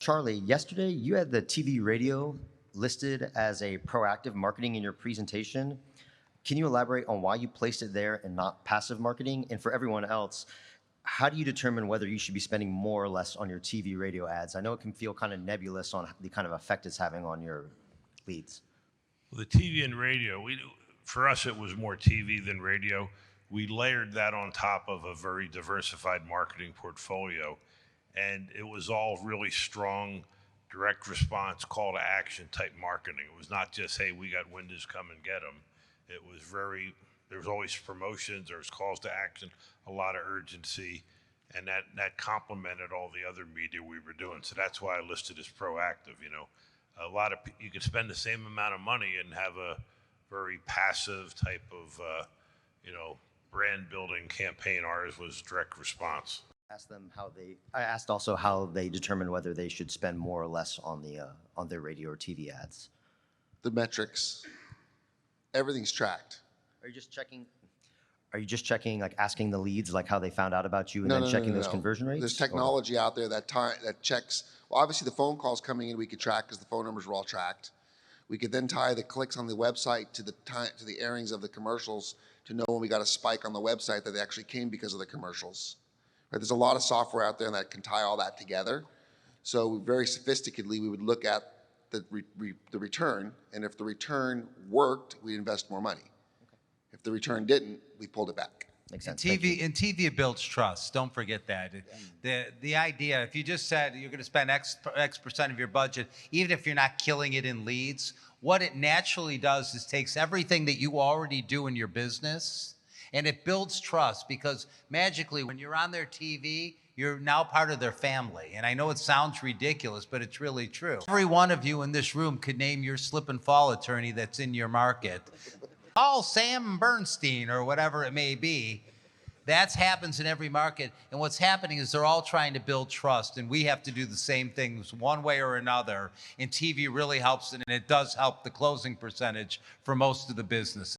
Charlie, yesterday you had the TV radio listed as a proactive marketing in your presentation. Can you elaborate on why you placed it there and not passive marketing? And for everyone else, how do you determine whether you should be spending more or less on your TV radio ads? I know it can feel kind of nebulous on the kind of effect it's having on your leads. Well, the TV and radio, for us, it was more TV than radio. We layered that on top of a very diversified marketing portfolio, and it was all really strong, direct response, call to action type marketing. It was not just, hey, we got windows, come and get them. It was there was always promotions, there was calls to action, a lot of urgency, and that complemented all the other media we were doing. So that's why I listed as proactive. You could spend the same amount of money and have a very passive type of, brand building campaign. Ours was direct response. I asked also how they determined whether they should spend more or less on their radio or TV ads. The metrics, everything's tracked. Are you just checking, like asking the leads, like how they found out about you, and then checking those conversion rates? There's technology out there that checks. Well, obviously the phone calls coming in we could track because the phone numbers were all tracked. We could then tie the clicks on the website to the airings of the commercials to know when we got a spike on the website that they actually came because of the commercials. Right? There's a lot of software out there that can tie all that together. So very sophisticatedly, we would look at the return, and if the return worked, we'd invest more money. Okay. If the return didn't, we pulled it back. Makes sense. TV, it builds trust. Don't forget that. The idea, if you just said you're going to spend X percent of your budget, even if you're not killing it in leads, what it naturally does is takes everything that you already do in your business and it builds trust, because magically when you're on their TV, you're now part of their family. And I know it sounds ridiculous, but it's really true. Every one of you in this room could name your slip and fall attorney that's in your market. Call Sam Bernstein or whatever it may be. That happens in every market. And what's happening is they're all trying to build trust, and we have to do the same things one way or another. And TV really helps, and it does help the closing percentage for most of the business.